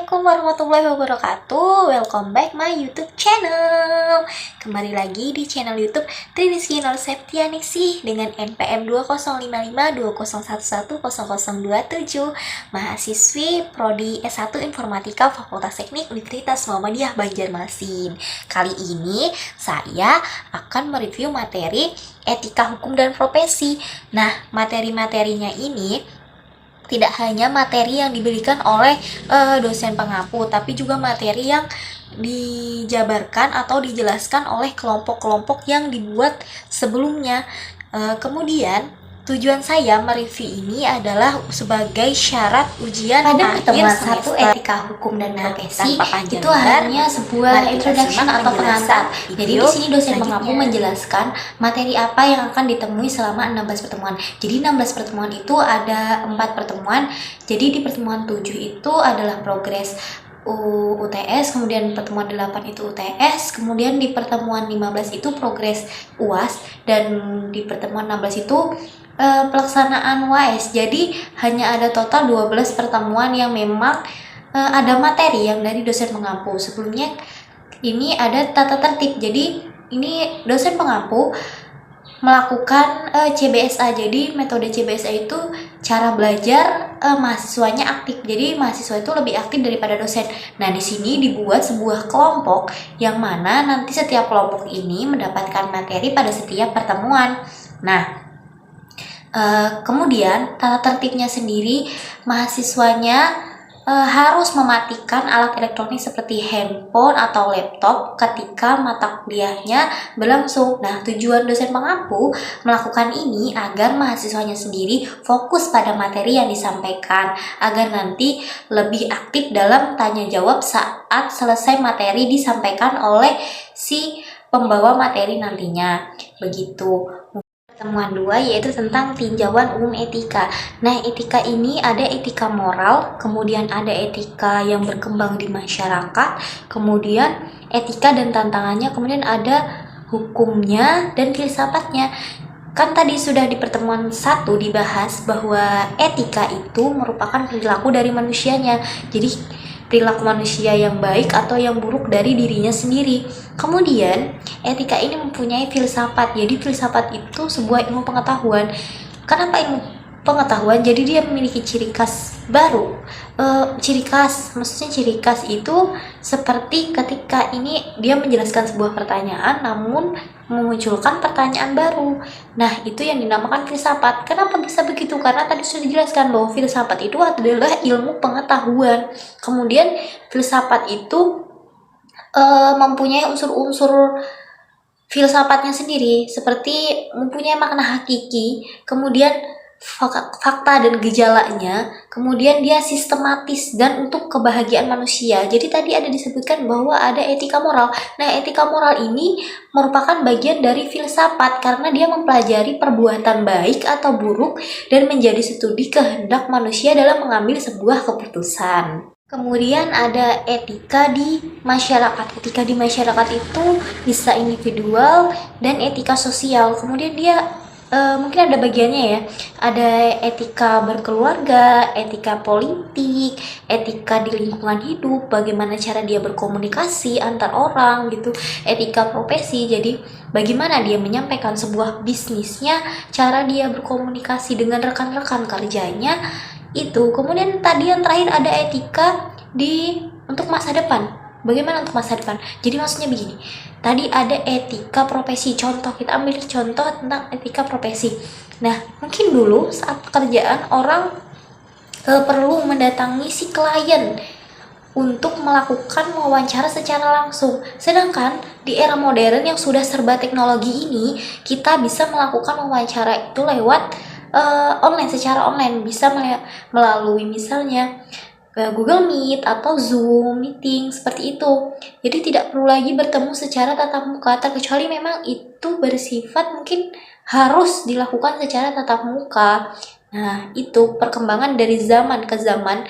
Assalamualaikum warahmatullahi wabarakatuh. Welcome back my YouTube channel. Kembali lagi di channel YouTube Triniski Nur Septianingsih dengan NPM 205520110027, mahasiswi Prodi S1 Informatika Fakultas Teknik Universitas Muhammadiyah Banjarmasin. Kali ini saya akan mereview materi etika hukum dan profesi. Nah, materi-materinya ini tidak hanya materi yang diberikan oleh dosen pengampu, tapi juga materi yang dijabarkan atau dijelaskan oleh kelompok-kelompok yang dibuat sebelumnya. Kemudian tujuan saya mereview ini adalah sebagai syarat ujian pada pertemuan satu etika hukum dan profesi itu hanya sebuah introduction atau pengantar. Jadi di sini dosen mengampu menjelaskan materi apa yang akan ditemui selama 16 pertemuan. Jadi 16 pertemuan itu ada 4 pertemuan. Jadi di pertemuan 7 itu adalah progres UTS, kemudian pertemuan 8 itu UTS, kemudian di pertemuan 15 itu progres UAS, dan di pertemuan 16 itu pelaksanaan UAS. Jadi hanya ada total 12 pertemuan yang memang ada materi yang dari dosen pengampu. Sebelumnya ini ada tata tertib. Jadi ini dosen pengampu melakukan CBSA. Jadi metode CBSA itu cara belajar mahasiswanya aktif. Jadi mahasiswa itu lebih aktif daripada dosen. Nah, di sini dibuat sebuah kelompok yang mana nanti setiap kelompok ini mendapatkan materi pada setiap pertemuan. Nah, kemudian tata tertibnya sendiri, mahasiswanya harus mematikan alat elektronik seperti handphone atau laptop ketika mata kuliahnya berlangsung. Nah, tujuan dosen pengampu melakukan ini agar mahasiswanya sendiri fokus pada materi yang disampaikan, agar nanti lebih aktif dalam tanya jawab saat selesai materi disampaikan oleh si pembawa materi nantinya. Begitu. Pertemuan 2 yaitu tentang tinjauan umum etika. Nah, etika ini ada etika moral, kemudian ada etika yang berkembang di masyarakat, kemudian etika dan tantangannya, kemudian ada hukumnya dan filsafatnya. Kan tadi sudah di pertemuan 1 dibahas bahwa etika itu merupakan perilaku dari manusianya. Jadi perilaku manusia yang baik atau yang buruk dari dirinya sendiri. Kemudian etika ini mempunyai filsafat. Jadi filsafat itu sebuah ilmu pengetahuan. Kenapa ilmu pengetahuan? Jadi dia memiliki ciri khas baru. Ciri khas itu seperti ketika ini dia menjelaskan sebuah pertanyaan namun memunculkan pertanyaan baru. Nah, itu yang dinamakan filsafat. Kenapa bisa begitu? Karena tadi sudah dijelaskan bahwa filsafat itu adalah ilmu pengetahuan. Kemudian filsafat itu mempunyai unsur-unsur filsafatnya sendiri, seperti mempunyai makna hakiki, kemudian fakta dan gejalanya, kemudian dia sistematis dan untuk kebahagiaan manusia. Jadi tadi ada disebutkan bahwa ada etika moral. Nah, etika moral ini merupakan bagian dari filsafat karena dia mempelajari perbuatan baik atau buruk dan menjadi studi kehendak manusia dalam mengambil sebuah keputusan. Kemudian ada etika di masyarakat. Etika di masyarakat itu bisa individual dan etika sosial. Kemudian dia mungkin ada bagiannya ya. Ada etika berkeluarga, etika politik, etika di lingkungan hidup, bagaimana cara dia berkomunikasi antar orang gitu. Etika profesi, jadi bagaimana dia menyampaikan sebuah bisnisnya, cara dia berkomunikasi dengan rekan-rekan kerjanya itu. Kemudian tadi yang terakhir ada etika untuk masa depan. Bagaimana untuk masa depan? Jadi maksudnya begini. Tadi ada etika profesi. Contoh, kita ambil contoh tentang etika profesi. Nah, mungkin dulu saat pekerjaan orang perlu mendatangi si klien untuk melakukan wawancara secara langsung. Sedangkan di era modern yang sudah serba teknologi ini, kita bisa melakukan wawancara itu lewat online, secara online. Bisa melalui misalnya Google Meet atau Zoom meeting seperti itu. Jadi tidak perlu lagi bertemu secara tatap muka, terkecuali memang itu bersifat mungkin harus dilakukan secara tatap muka. Nah, itu perkembangan dari zaman ke zaman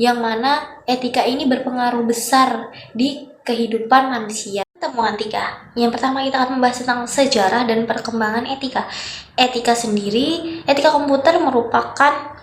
yang mana etika ini berpengaruh besar di kehidupan manusia. Pertemuan 3. Yang pertama kita akan membahas tentang sejarah dan perkembangan etika. Etika sendiri, etika komputer merupakan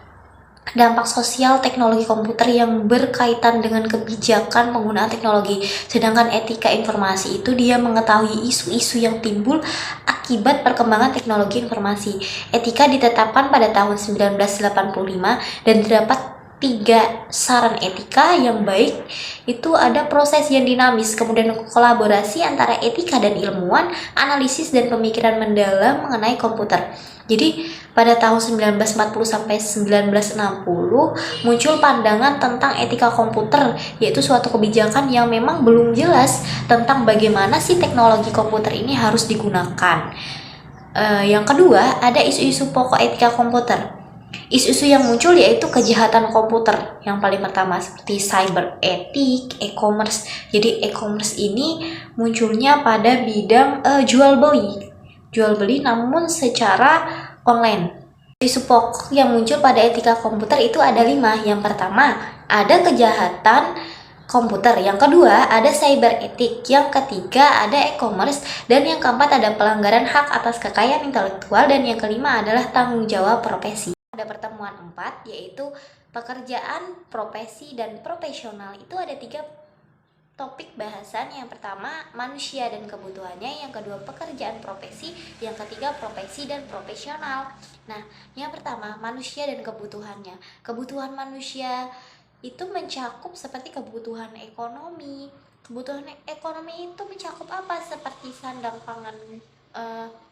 dampak sosial teknologi komputer yang berkaitan dengan kebijakan penggunaan teknologi. Sedangkan etika informasi itu dia mengetahui isu-isu yang timbul akibat perkembangan teknologi informasi. Etika ditetapkan pada tahun 1985 dan terdapat 3 saran etika yang baik. Itu ada proses yang dinamis, kemudian kolaborasi antara etika dan ilmuwan, analisis dan pemikiran mendalam mengenai komputer. Jadi pada tahun 1940 sampai 1960 muncul pandangan tentang etika komputer, yaitu suatu kebijakan yang memang belum jelas tentang bagaimana sih teknologi komputer ini harus digunakan. Yang kedua, ada isu-isu pokok etika komputer. Isu-isu yang muncul yaitu kejahatan komputer yang paling pertama seperti cyber etik, e-commerce. Jadi e-commerce ini munculnya pada bidang jual beli namun secara online. Isu pokok yang muncul pada etika komputer itu ada 5. Yang pertama, ada kejahatan komputer. Yang kedua, ada cyber etik. Yang ketiga, ada e-commerce. Dan yang keempat, ada pelanggaran hak atas kekayaan intelektual. Dan yang kelima adalah tanggung jawab profesi. Pada pertemuan 4, yaitu pekerjaan, profesi, dan profesional. Itu ada 3 topik bahasan. Yang pertama, manusia dan kebutuhannya. Yang kedua, pekerjaan profesi. Yang ketiga, profesi dan profesional. Nah, yang pertama, manusia dan kebutuhannya. Kebutuhan manusia itu mencakup seperti kebutuhan ekonomi. Kebutuhan ekonomi itu mencakup apa? Seperti sandang pangan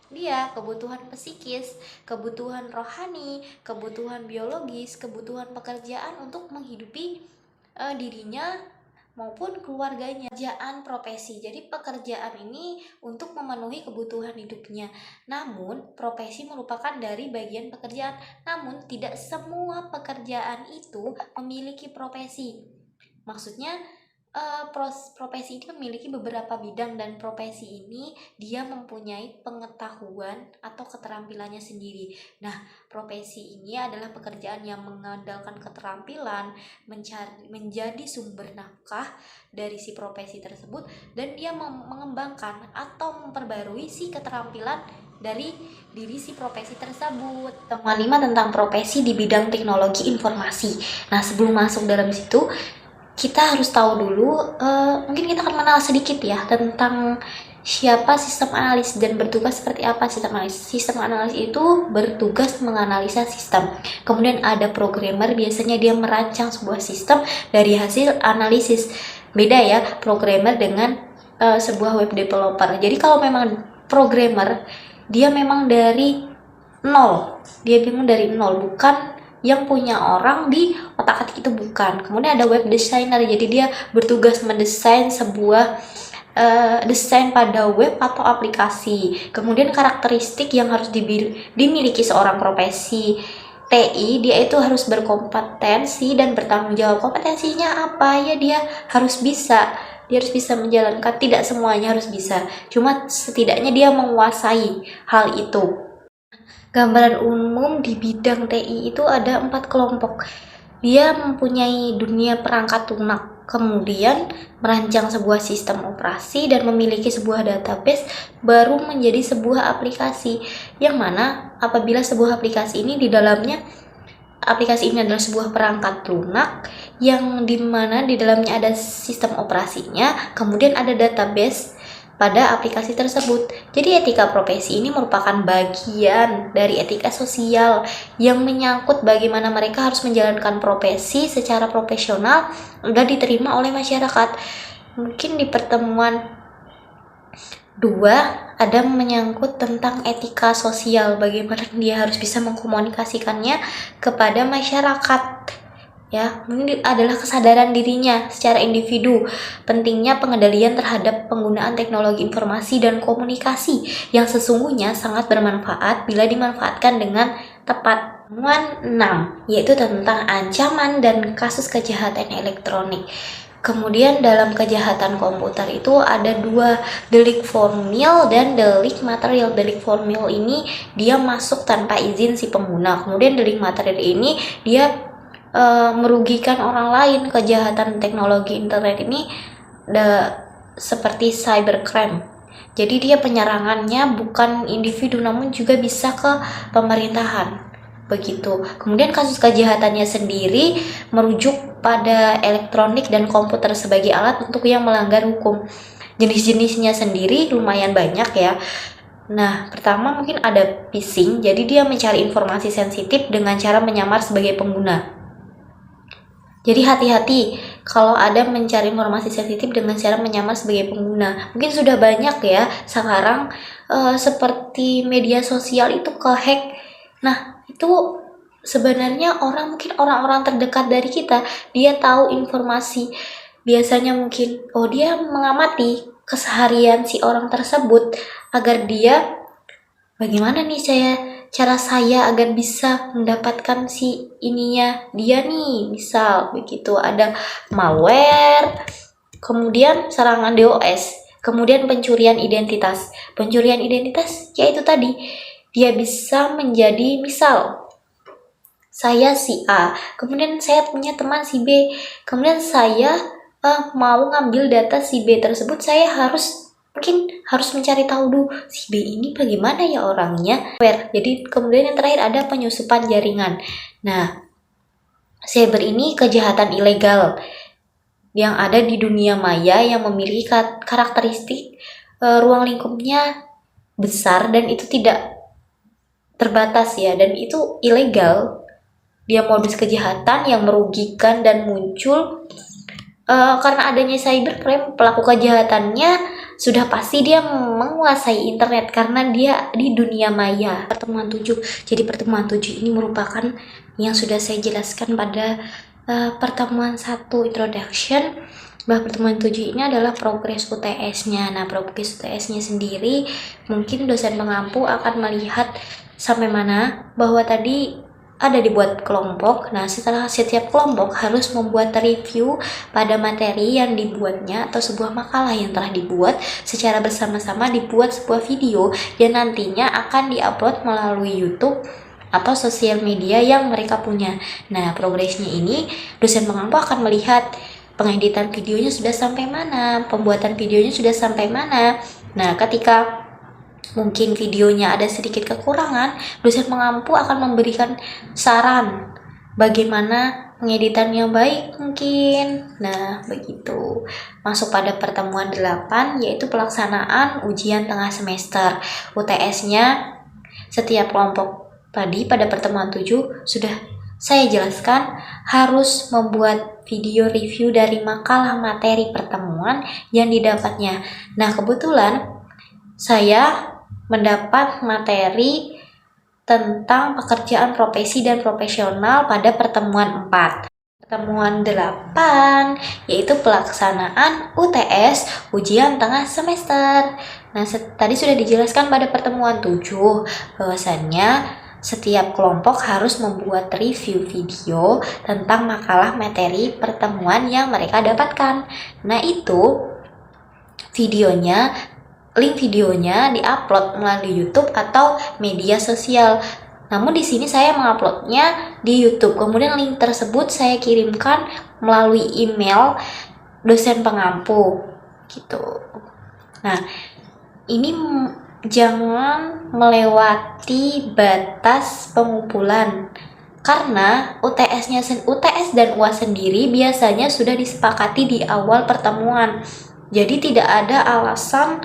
dia, kebutuhan psikis, kebutuhan rohani, kebutuhan biologis, kebutuhan pekerjaan untuk menghidupi dirinya maupun keluarganya. Pekerjaan profesi, jadi pekerjaan ini untuk memenuhi kebutuhan hidupnya. Namun profesi merupakan dari bagian pekerjaan. Namun tidak semua pekerjaan itu memiliki profesi. Maksudnya profesi ini memiliki beberapa bidang, dan profesi ini dia mempunyai pengetahuan atau keterampilannya sendiri. Nah, profesi ini adalah pekerjaan yang mengandalkan keterampilan menjadi sumber nafkah dari si profesi tersebut, dan dia mengembangkan atau memperbarui si keterampilan dari diri si profesi tersebut. Temuan 5 tentang profesi di bidang teknologi informasi. Nah, sebelum masuk dalam situ, kita harus tahu dulu, mungkin kita akan mengenal sedikit ya tentang siapa sistem analis dan bertugas seperti apa sistem analis. Sistem analis itu bertugas menganalisa sistem. Kemudian ada programmer, biasanya dia merancang sebuah sistem dari hasil analisis. Beda ya programmer dengan sebuah web developer. Jadi kalau memang programmer, dia memang dari nol. Dia memang dari nol, bukan yang punya orang di otak-atik, itu bukan. Kemudian ada web designer, jadi dia bertugas mendesain sebuah desain pada web atau aplikasi. Kemudian karakteristik yang harus dimiliki seorang profesi TI, dia itu harus berkompetensi dan bertanggung jawab. Kompetensinya apa ya? Dia harus bisa menjalankan, tidak semuanya harus bisa, cuma setidaknya dia menguasai hal itu. Gambaran umum di bidang TI itu ada 4 kelompok. Dia mempunyai dunia perangkat lunak, kemudian merancang sebuah sistem operasi dan memiliki sebuah database, baru menjadi sebuah aplikasi. Yang mana apabila sebuah aplikasi ini adalah sebuah perangkat lunak yang dimana di dalamnya ada sistem operasinya, kemudian ada database pada aplikasi tersebut. Jadi etika profesi ini merupakan bagian dari etika sosial yang menyangkut bagaimana mereka harus menjalankan profesi secara profesional dan diterima oleh masyarakat. Mungkin di pertemuan 2 ada menyangkut tentang etika sosial, bagaimana dia harus bisa mengkomunikasikannya kepada masyarakat. Ya, ini adalah kesadaran dirinya secara individu. Pentingnya pengendalian terhadap penggunaan teknologi informasi dan komunikasi yang sesungguhnya sangat bermanfaat bila dimanfaatkan dengan tepat. Temuan 6 yaitu tentang ancaman dan kasus kejahatan elektronik. Kemudian dalam kejahatan komputer itu ada 2, delik formil dan delik material. Delik formil ini dia masuk tanpa izin si pengguna. Kemudian delik material ini dia merugikan orang lain. Kejahatan teknologi internet ini seperti cybercrime. Jadi dia penyerangannya bukan individu namun juga bisa ke pemerintahan. begitu. Kemudian kasus kejahatannya sendiri merujuk pada elektronik dan komputer sebagai alat untuk yang melanggar hukum. Jenis-jenisnya sendiri lumayan banyak ya. Nah, pertama mungkin ada phishing, jadi dia mencari informasi sensitif dengan cara menyamar sebagai pengguna. Jadi hati-hati kalau ada mencari informasi sensitif dengan cara menyamar sebagai pengguna. Mungkin sudah banyak ya sekarang seperti media sosial itu kehack. Nah, itu sebenarnya mungkin orang-orang terdekat dari kita, dia tahu informasi. Biasanya mungkin dia mengamati keseharian si orang tersebut agar dia bagaimana nih cara saya agar bisa mendapatkan si ininya dia nih, misal begitu ada malware, kemudian serangan DOS, kemudian pencurian identitas yaitu tadi dia bisa menjadi, misal saya si A, kemudian saya punya teman si B, kemudian saya mau ngambil data si B tersebut, saya mungkin harus mencari tahu dulu si B ini bagaimana ya orangnya. Jadi kemudian yang terakhir ada penyusupan jaringan. Nah, cyber ini kejahatan ilegal yang ada di dunia maya yang memiliki karakteristik ruang lingkupnya besar dan itu tidak terbatas ya, dan itu ilegal. Dia modus kejahatan yang merugikan dan muncul karena adanya cybercrime. Pelaku kejahatannya sudah pasti dia menguasai internet karena dia di dunia maya. Pertemuan 7. Jadi pertemuan 7 ini merupakan yang sudah saya jelaskan pada pertemuan 1 introduction, bahwa pertemuan 7 ini adalah progres UTS-nya. Nah, progres UTS-nya sendiri mungkin dosen pengampu akan melihat sampai mana, bahwa tadi ada dibuat kelompok. Nah, setelah setiap kelompok harus membuat review pada materi yang dibuatnya atau sebuah makalah yang telah dibuat secara bersama-sama, dibuat sebuah video yang nantinya akan diupload melalui YouTube atau sosial media yang mereka punya. Nah, progresnya ini dosen pengampu akan melihat pengeditan videonya sudah sampai mana, pembuatan videonya sudah sampai mana. Nah, ketika mungkin videonya ada sedikit kekurangan, dosen pengampu akan memberikan saran bagaimana pengeditan yang baik mungkin. Nah, begitu. Masuk pada pertemuan 8, yaitu pelaksanaan ujian tengah semester. UTS-nya setiap kelompok tadi pada pertemuan 7 sudah saya jelaskan harus membuat video review dari makalah materi pertemuan yang didapatnya. Nah, kebetulan saya mendapat materi tentang pekerjaan profesi dan profesional pada pertemuan 4. Pertemuan 8 yaitu pelaksanaan UTS ujian tengah semester. Nah, tadi sudah dijelaskan pada pertemuan 7 bahwasannya setiap kelompok harus membuat review video tentang makalah materi pertemuan yang mereka dapatkan. Nah, itu link videonya diupload melalui YouTube atau media sosial. Namun di sini saya menguploadnya di YouTube. Kemudian link tersebut saya kirimkan melalui email dosen pengampu gitu. Nah, ini jangan melewati batas pengumpulan. Karena UTS dan UAS sendiri biasanya sudah disepakati di awal pertemuan. Jadi tidak ada alasan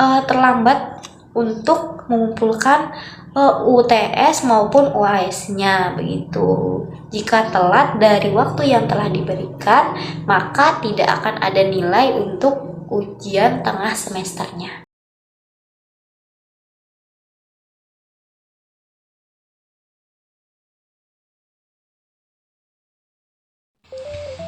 terlambat untuk mengumpulkan UTS maupun UAS-nya begitu. Jika telat dari waktu yang telah diberikan, maka tidak akan ada nilai untuk ujian tengah semesternya.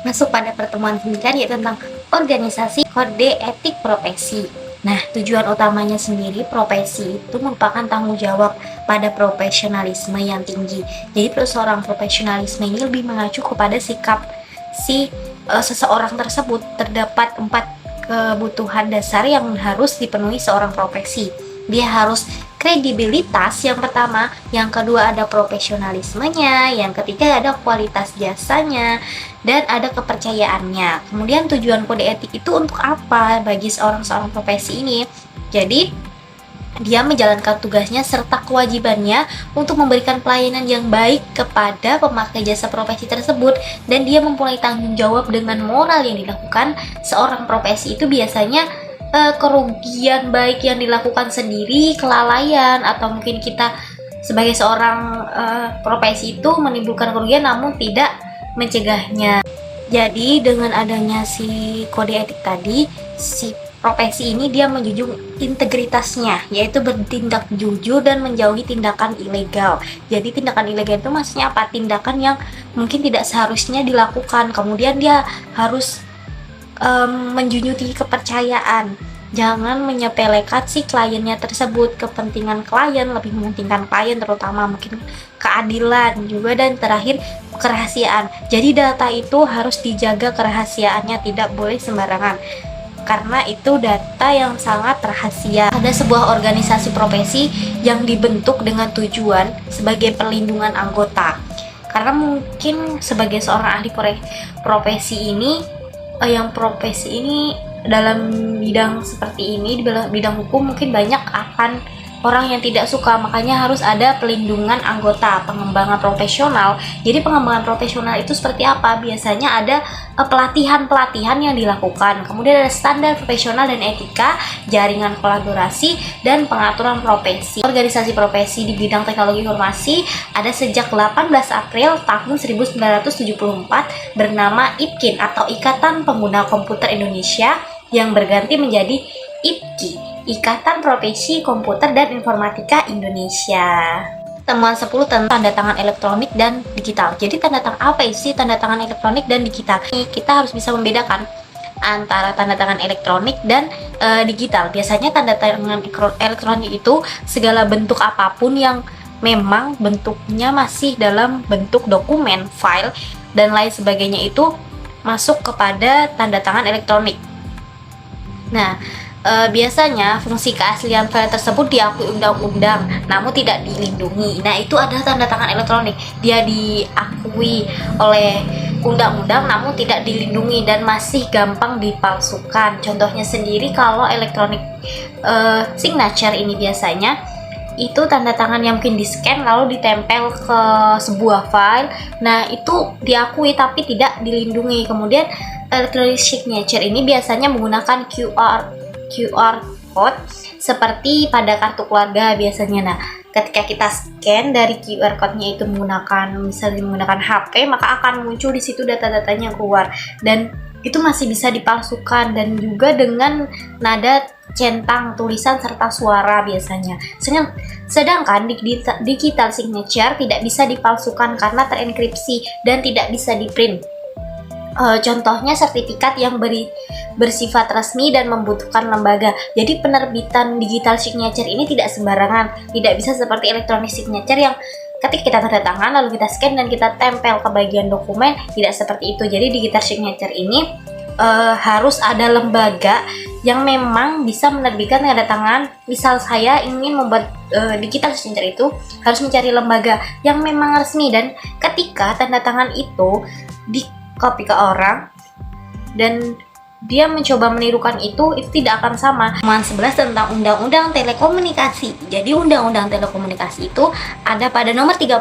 Masuk pada pertemuan 9 yaitu tentang organisasi kode etik profesi. Nah, tujuan utamanya sendiri profesi itu merupakan tanggung jawab pada profesionalisme yang tinggi. Jadi seorang profesionalisme ini lebih mengacu kepada sikap seseorang tersebut. Terdapat 4 kebutuhan dasar yang harus dipenuhi seorang profesi. Dia harus kredibilitas yang pertama, yang kedua ada profesionalismenya, yang ketiga ada kualitas jasanya, dan ada kepercayaannya. Kemudian tujuan kode etik itu untuk apa bagi seorang profesi ini? Jadi dia menjalankan tugasnya serta kewajibannya untuk memberikan pelayanan yang baik kepada pemakai jasa profesi tersebut, dan dia mempunyai tanggung jawab dengan moral yang dilakukan seorang profesi itu biasanya kerugian baik yang dilakukan sendiri, kelalaian, atau mungkin kita sebagai seorang profesi itu menimbulkan kerugian namun tidak mencegahnya. Jadi dengan adanya si kode etik tadi, si profesi ini dia menjunjung integritasnya, yaitu bertindak jujur dan menjauhi tindakan ilegal. Jadi tindakan ilegal itu maksudnya apa? Tindakan yang mungkin tidak seharusnya dilakukan. Kemudian dia harus menjunjung tinggi kepercayaan. Jangan menyepelekan si kliennya tersebut. Kepentingan klien, lebih mementingkan klien, terutama mungkin keadilan juga, dan terakhir kerahasiaan. Jadi data itu harus dijaga kerahasiaannya, tidak boleh sembarangan, karena itu data yang sangat rahasia. Ada sebuah organisasi profesi yang dibentuk dengan tujuan sebagai perlindungan anggota. Karena mungkin sebagai seorang ahli profesi ini, dalam bidang seperti ini, di bidang hukum mungkin banyak akan orang yang tidak suka, makanya harus ada pelindungan anggota, pengembangan profesional. Jadi pengembangan profesional itu seperti apa? Biasanya ada pelatihan-pelatihan yang dilakukan, kemudian ada standar profesional dan etika, jaringan kolaborasi, dan pengaturan profesi. Organisasi profesi di bidang teknologi informasi ada sejak 18 April tahun 1974 bernama IPKIN atau Ikatan Pengguna Komputer Indonesia, yang berganti menjadi IPKI, Ikatan Profesi Komputer dan Informatika Indonesia. Temuan 10 tentang tanda tangan elektronik dan digital. Jadi tanda tangan apa sih tanda tangan elektronik dan digital? Kita harus bisa membedakan antara tanda tangan elektronik dan digital. Biasanya tanda tangan elektronik itu segala bentuk apapun yang memang bentuknya masih dalam bentuk dokumen, file, dan lain sebagainya itu masuk kepada tanda tangan elektronik. Nah, biasanya fungsi keaslian file tersebut diakui undang-undang namun tidak dilindungi. Nah, itu adalah tanda tangan elektronik. Dia diakui oleh undang-undang namun tidak dilindungi dan masih gampang dipalsukan. Contohnya sendiri kalau elektronik signature ini biasanya itu tanda tangan yang mungkin di-scan lalu ditempel ke sebuah file. Nah, itu diakui tapi tidak dilindungi. Kemudian electronic signature ini biasanya menggunakan QR code seperti pada kartu keluarga biasanya. Nah, ketika kita scan dari QR code-nya itu misalnya menggunakan HP, maka akan muncul di situ data-datanya keluar, dan itu masih bisa dipalsukan, dan juga dengan nada centang, tulisan, serta suara biasanya. Sedangkan digital signature tidak bisa dipalsukan karena terenkripsi dan tidak bisa di-print. Contohnya sertifikat yang bersifat resmi dan membutuhkan lembaga. Jadi penerbitan digital signature ini tidak sembarangan, tidak bisa seperti electronic signature yang ketika kita tanda tangan lalu kita scan dan kita tempel ke bagian dokumen. Tidak seperti itu. Jadi digital signature ini harus ada lembaga yang memang bisa menerbitkan tanda tangan. Misal saya ingin membuat digital signature itu, harus mencari lembaga yang memang resmi, dan ketika tanda tangan itu di copy ke orang dan dia mencoba menirukan itu tidak akan sama. Temuan 11 tentang Undang-Undang Telekomunikasi. Jadi Undang-Undang Telekomunikasi itu ada pada nomor 36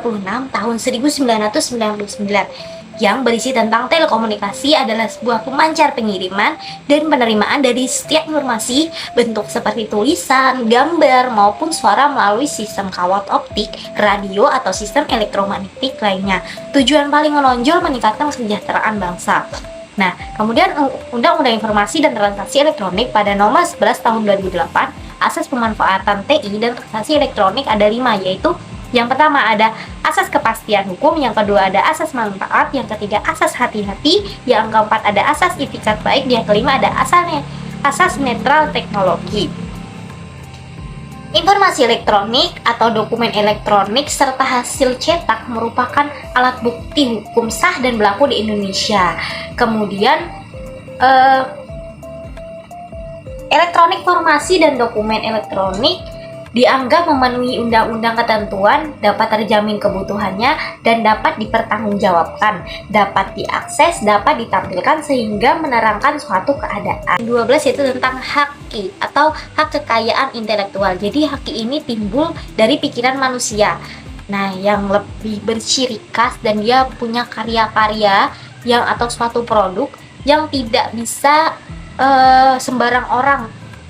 tahun 1999 yang berisi tentang telekomunikasi adalah sebuah pemancar pengiriman dan penerimaan dari setiap informasi bentuk seperti tulisan, gambar, maupun suara melalui sistem kawat optik, radio, atau sistem elektromagnetik lainnya. Tujuan paling menonjol meningkatkan kesejahteraan bangsa. Nah, kemudian Undang-Undang Informasi dan Transaksi Elektronik pada nomor 11 tahun 2008, asas pemanfaatan TI dan transaksi elektronik ada 5, yaitu yang pertama ada asas kepastian hukum, yang kedua ada asas manfaat, yang ketiga asas hati-hati, yang keempat ada asas itikat baik, yang kelima ada asas netral teknologi. Informasi elektronik atau dokumen elektronik serta hasil cetak merupakan alat bukti hukum sah dan berlaku di Indonesia. Kemudian elektronik formasi dan dokumen elektronik dianggap memenuhi undang-undang ketentuan, dapat terjamin kebutuhannya, dan dapat dipertanggungjawabkan, dapat diakses, dapat ditampilkan sehingga menerangkan suatu keadaan. 12 yaitu tentang haki atau hak kekayaan intelektual. Jadi haki ini timbul dari pikiran manusia. Nah, yang lebih berciri khas dan dia punya karya-karya yang atau suatu produk yang tidak bisa sembarang orang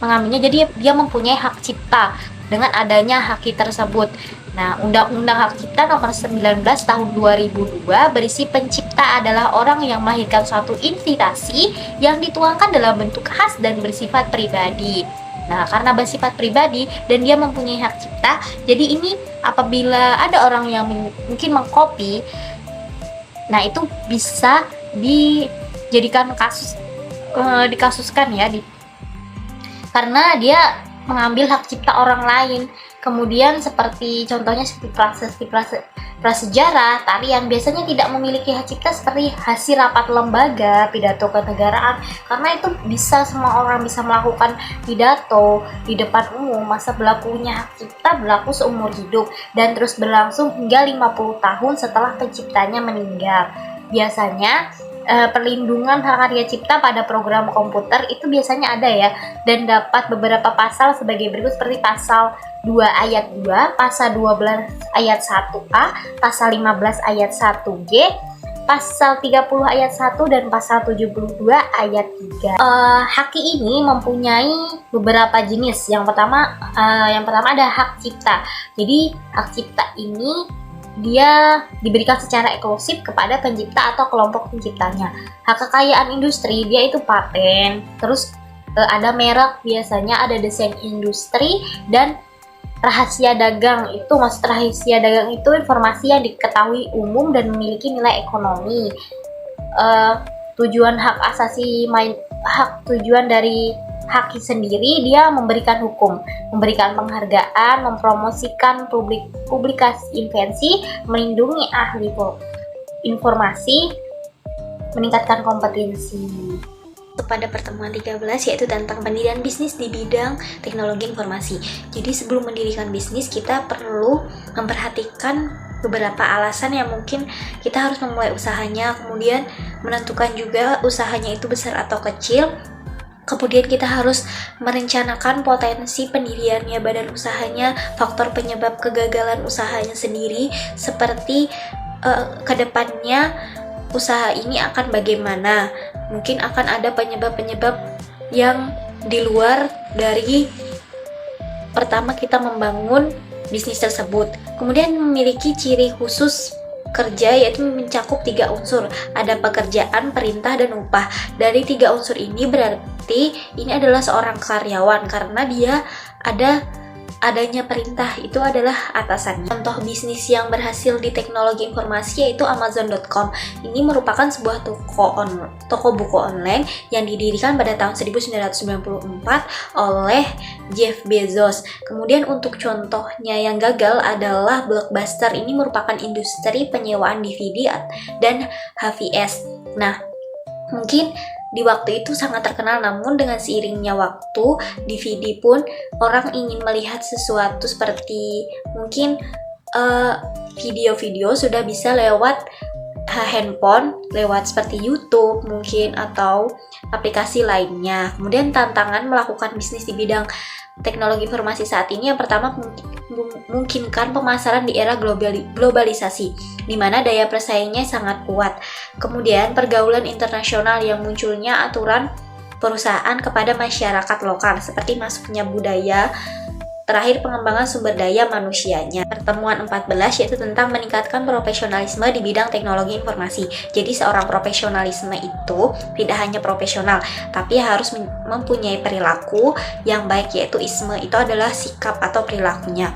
mengambilnya. Jadi dia mempunyai hak cipta dengan adanya haki tersebut. Nah, Undang-Undang Hak Cipta Nomor 19 Tahun 2002 berisi pencipta adalah orang yang melahirkan suatu invitasi yang dituangkan dalam bentuk khas dan bersifat pribadi. Nah, karena bersifat pribadi dan dia mempunyai hak cipta, jadi ini apabila ada orang yang mungkin mengcopy, nah itu bisa dijadikan kasus, dikasuskan ya, karena dia mengambil hak cipta orang lain. Kemudian seperti contohnya seperti prasejarah, tarian biasanya tidak memiliki hak cipta seperti hasil rapat lembaga, pidato kenegaraan, karena itu bisa semua orang bisa melakukan pidato di depan umum. Masa berlakunya hak cipta berlaku seumur hidup dan terus berlangsung hingga 50 tahun setelah penciptanya meninggal. Biasanya perlindungan hak karya cipta pada program komputer itu biasanya ada ya, dan dapat beberapa pasal sebagai berikut seperti pasal 2 ayat 2, pasal 12 ayat 1A, pasal 15 ayat 1G, pasal 30 ayat 1 dan pasal 72 ayat 3. Haki ini mempunyai beberapa jenis. Yang pertama ada hak cipta. Jadi hak cipta ini dia diberikan secara eksklusif kepada pencipta atau kelompok penciptanya. Hak kekayaan industri dia itu paten. Terus ada merek, biasanya ada desain industri, dan rahasia dagang. Itu maksud rahasia dagang itu informasi yang diketahui umum dan memiliki nilai ekonomi. Tujuan hak asasi tujuan dari haki sendiri dia memberikan hukum, memberikan penghargaan, mempromosikan publikasi invensi, melindungi ahli informasi, meningkatkan kompetensi. Pada pertemuan 13 yaitu tentang pendirian bisnis di bidang teknologi informasi. Jadi sebelum mendirikan bisnis kita perlu memperhatikan beberapa alasan yang mungkin kita harus memulai usahanya, kemudian menentukan juga usahanya itu besar atau kecil. Kemudian kita harus merencanakan potensi pendiriannya, badan usahanya, faktor penyebab kegagalan usahanya sendiri, seperti kedepannya usaha ini akan bagaimana. Mungkin akan ada penyebab-penyebab yang di luar dari pertama kita membangun bisnis tersebut. Kemudian memiliki ciri khusus kerja yaitu mencakup 3 unsur. Ada pekerjaan, perintah, dan upah. Dari 3 unsur ini berarti ini adalah seorang karyawan karena dia adanya perintah itu adalah atasannya. Contoh bisnis yang berhasil di teknologi informasi yaitu Amazon.com. Ini merupakan sebuah toko buku online yang didirikan pada tahun 1994 oleh Jeff Bezos. Kemudian untuk contohnya yang gagal adalah Blockbuster. Ini merupakan industri penyewaan DVD dan HVS. Nah, mungkin di waktu itu sangat terkenal, namun dengan seiringnya waktu, DVD pun orang ingin melihat sesuatu seperti mungkin video-video sudah bisa lewat handphone, lewat seperti YouTube mungkin atau aplikasi lainnya. Kemudian tantangan melakukan bisnis di bidang teknologi informasi saat ini yang pertama memungkinkan pemasaran di era globalisasi, di mana daya persaingnya sangat kuat. Kemudian pergaulan internasional yang munculnya aturan perusahaan kepada masyarakat lokal, seperti masuknya budaya. Terakhir, pengembangan sumber daya manusianya. Pertemuan 14 yaitu tentang meningkatkan profesionalisme di bidang teknologi informasi. Jadi seorang profesionalisme itu tidak hanya profesional, tapi harus mempunyai perilaku yang baik, yaitu isme itu adalah sikap atau perilakunya.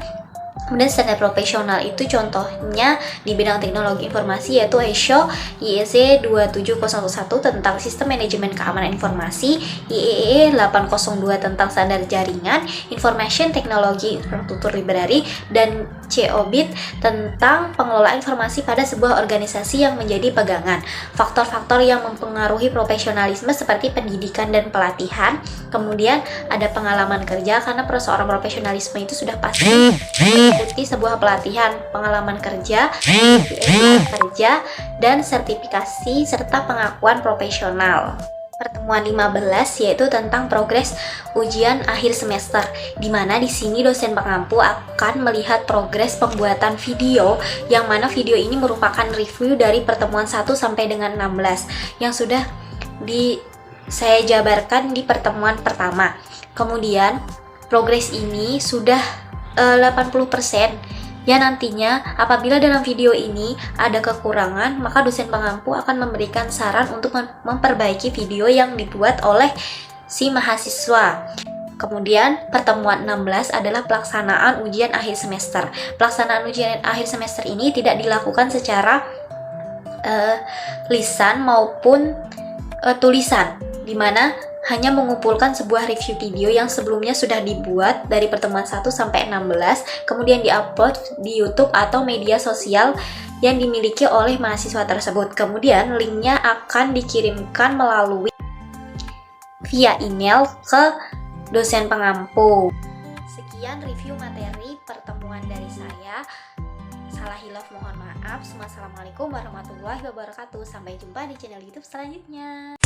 Kemudian standar profesional itu contohnya di bidang teknologi informasi yaitu ISO IEC 27001 tentang sistem manajemen keamanan informasi, IEEE 802 tentang standar jaringan, Information Technology Infrastructure Library, dan COBIT tentang pengelolaan informasi pada sebuah organisasi yang menjadi pegangan. Faktor-faktor yang mempengaruhi profesionalisme seperti pendidikan dan pelatihan. Kemudian ada pengalaman kerja, karena seorang profesionalisme itu sudah pasti mengikuti sebuah pelatihan, pengalaman kerja, kerja, dan sertifikasi serta pengakuan profesional. Pertemuan 15 yaitu tentang progres ujian akhir semester, di mana di sini dosen pengampu akan melihat progres pembuatan video, yang mana video ini merupakan review dari pertemuan 1 sampai dengan 16 yang sudah saya jabarkan di pertemuan pertama. Kemudian progres ini sudah 80%. Ya, nantinya apabila dalam video ini ada kekurangan, maka dosen pengampu akan memberikan saran untuk memperbaiki video yang dibuat oleh si mahasiswa. Kemudian pertemuan 16 adalah pelaksanaan ujian akhir semester. Pelaksanaan ujian akhir semester ini tidak dilakukan secara lisan maupun tulisan, di mana hanya mengumpulkan sebuah review video yang sebelumnya sudah dibuat dari pertemuan 1 sampai 16, kemudian diupload di YouTube atau media sosial yang dimiliki oleh mahasiswa tersebut. Kemudian linknya akan dikirimkan melalui via email ke dosen pengampu. Sekian review materi pertemuan dari saya. Salah hilaf mohon maaf. Wassalamualaikum warahmatullahi wabarakatuh. Sampai jumpa di channel YouTube selanjutnya.